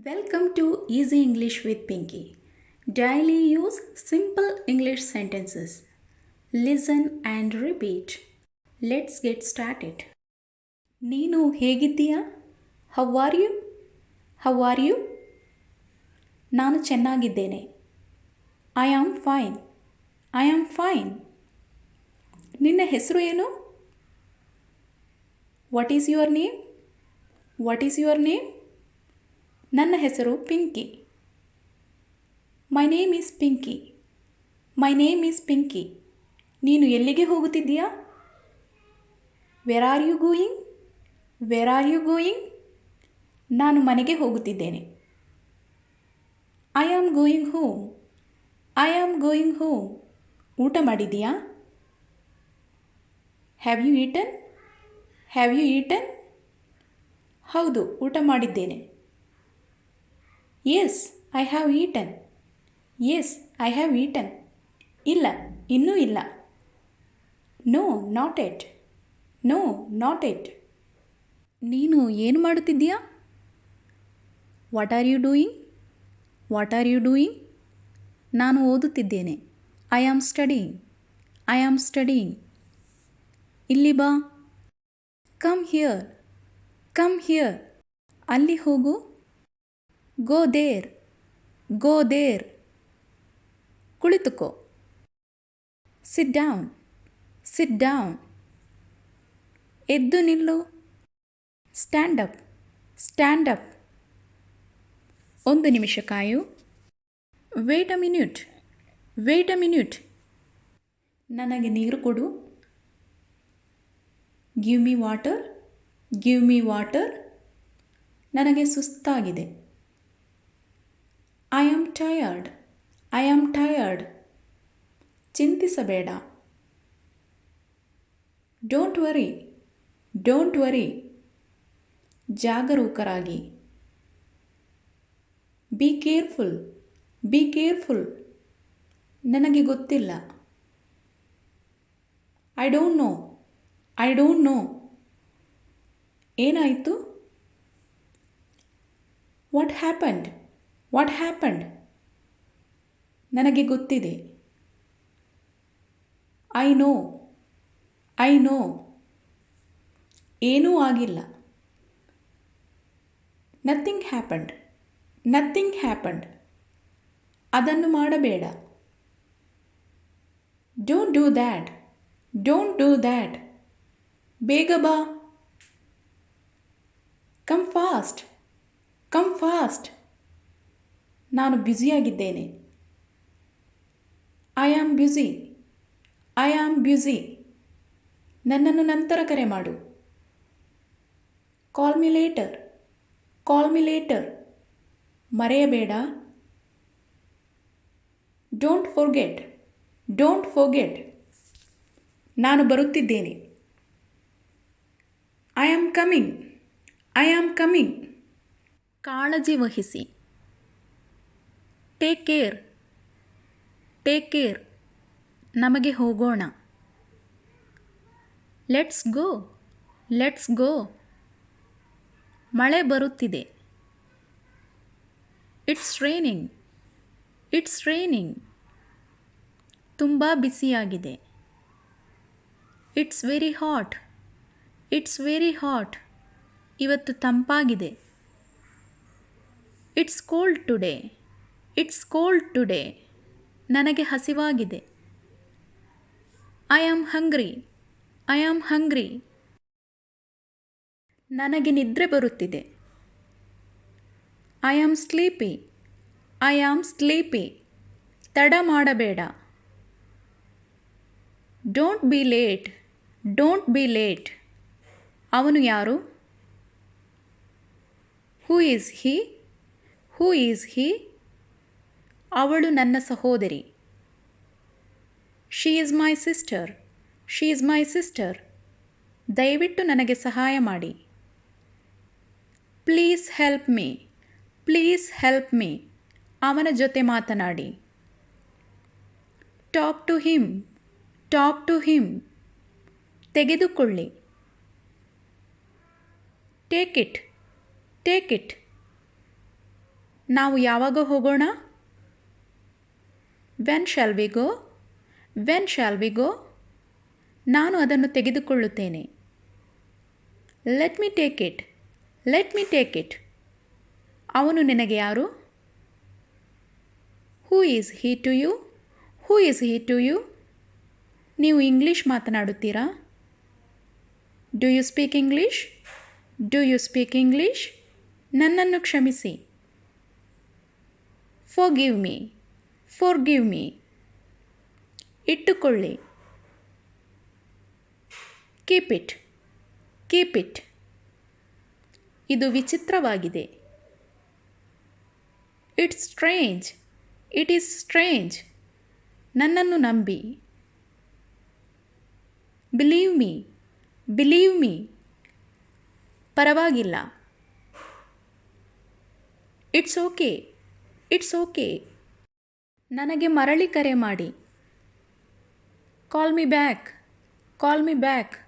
Welcome to Easy English with Pinky. Daily use simple English sentences. Listen and repeat. Let's get started. ನೀನು ಹೇಗಿದ್ದೀಯಾ? How are you? How are you? ನಾನು ಚೆನ್ನಾಗಿದ್ದೇನೆ. I am fine. I am fine. ನಿನ್ನ ಹೆಸರು ಏನು? What is your name? What is your name? ನನ್ನ ಹೆಸರು Pinki. My name is Pinki. My name is Pinki. ನೀನು ಎಲ್ಲಿಗೆ ಹೋಗುತ್ತಿದ್ದೀಯಾ? Where are you going? Where are you going? ನಾನು ಮನೆಗೆ ಹೋಗುತ್ತಿದ್ದೇನೆ. I am going home. I am going home. ಊಟ ಮಾಡಿದೀಯಾ? Have you eaten? Have you eaten? ಹೌದು, ಊಟ ಮಾಡಿದ್ದೇನೆ. Yes, I have eaten. Yes, I have eaten. ಇಲ್ಲ, ಇನ್ನೂ ಇಲ್ಲ. No, not yet. No, not yet. ನೀನು ಏನು ಮಾಡುತ್ತಿದ್ದೀಯಾ? What are you doing? What are you doing? ನಾನು ಓದುತ್ತಿದ್ದೇನೆ. I am studying. I am studying. ಇಲ್ಲಿ ಬಾ. Come here. Come here. ಅಲ್ಲಿ ಹೋಗು. Go there. Go there. ಕುಳಿತುಕೋ. Sit down. Sit down. ಎದ್ದು ನಿಲ್ಲು. Stand up. Stand up. ಒಂದು ನಿಮಿಷ ಕಾಯು. Wait a minute. Wait a minute. ನನಗೆ ನೀರು ಕೊಡು. Give me water. Give me water. ನನಗೆ ಸುಸ್ತಾಗಿದೆ. I am tired. I am tired. ಚಿಂತಿಸಬೇಡ. Don't worry. Don't worry. ಜಾಗರೂಕರಾಗಿ. Be careful. Be careful. ನನಗೆ ಗೊತ್ತಿಲ್ಲ. I don't know. I don't know. ಏನಾಯಿತು? What happened? What happened? ನನಗೆ ಗೊತ್ತಿದೆ. I know. I know. ಏನೂ ಆಗಿಲ್ಲ. Nothing happened. Nothing happened. ಅದನ್ನು ಮಾಡಬೇಡ. Don't do that. Don't do that. ಬೇಗ ಬಾ. Come fast. Come fast. ನಾನು ಬ್ಯುಸಿಯಾಗಿದ್ದೇನೆ. I am busy. I am busy. ನನ್ನನ್ನು ನಂತರ ಕರೆ ಮಾಡು. Call me later. Call me later. ಮರೆಯಬೇಡ. Don't forget. Don't forget. ನಾನು ಬರುತ್ತಿದ್ದೇನೆ. I am coming. I am coming. ಕಾಳಜಿ ವಹಿಸಿ. Take care. Take care. ನಮಗೆ ಹೋಗೋಣ. Let's go. Let's go. ಮಳೆ ಬರುತ್ತಿದೆ. It's raining. It's raining. ತುಂಬ ಬಿಸಿಯಾಗಿದೆ. It's very hot. It's very hot. ಇವತ್ತು ತಂಪಾಗಿದೆ. It's cold today. It's cold today. ನನಗೆ ಹಸಿವಾಗಿದೆ. I am hungry. I am hungry. ನನಗೆ ನಿದ್ರೆ ಬರುತ್ತಿದೆ. I am sleepy. I am sleepy. ತಡ ಮಾಡಬೇಡ. Don't be late. Don't be late. ಅವನು ಯಾರು? Who is he? Who is he? ಅವಳು ನನ್ನ ಸಹೋದರಿ. She is my sister. She is my sister. ದಯವಿಟ್ಟು ನನಗೆ ಸಹಾಯ ಮಾಡಿ. Please help me. Please help me. ಅವನ ಜೊತೆ ಮಾತನಾಡಿ. Talk to him. Talk to him. ತೆಗೆದುಕೊಳ್ಳಿ. Take it. Take it. ನಾವು ಯಾವಾಗ ಹೋಗೋಣ? When shall we go? When shall we go? ನಾನು ಅದನ್ನು ತೆಗೆದುಕೊಳ್ಳುತ್ತೇನೆ. Let me take it. Let me take it. ಅವನು ನಿನಗೆ ಯಾರು? Who is he to you? Who is he to you? ನೀವು English ಮಾತನಾಡುತ್ತೀರಾ? Do you speak English? Do you speak English? ನನ್ನನ್ನು ಕ್ಷಮಿಸಿ. Forgive me. Forgive me. ಇಟ್ಟುಕೊಳ್ಳಿ. Keep it. Keep it. ಇದು ವಿಚಿತ್ರವಾಗಿದೆ. It's strange. It is strange. ನನ್ನನ್ನು ನಂಬಿ. Believe me. Believe me. ಪರವಾಗಿಲ್ಲ. It's okay. It's okay. ನನಗೆ ಮರಳಿ ಕರೆ ಮಾಡಿ. Call me back. Call me back.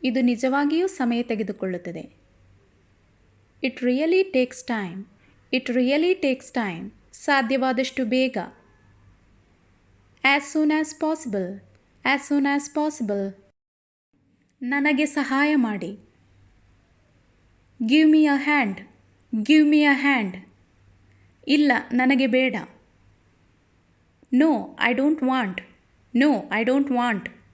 ಇದು ನಿಜವಾಗಿಯೂ ಸಮಯ ತೆಗೆದುಕೊಳ್ಳುತ್ತದೆ. It really takes time. It really takes time. ಸಾಧ್ಯವಾದಷ್ಟು ಬೇಗ. As soon as possible. As soon as possible. ನನಗೆ ಸಹಾಯ ಮಾಡಿ. Give me a hand. Give me a hand. ಇಲ್ಲ, ನನಗೆ ಬೇಡ. No, I don't want. No, I don't want.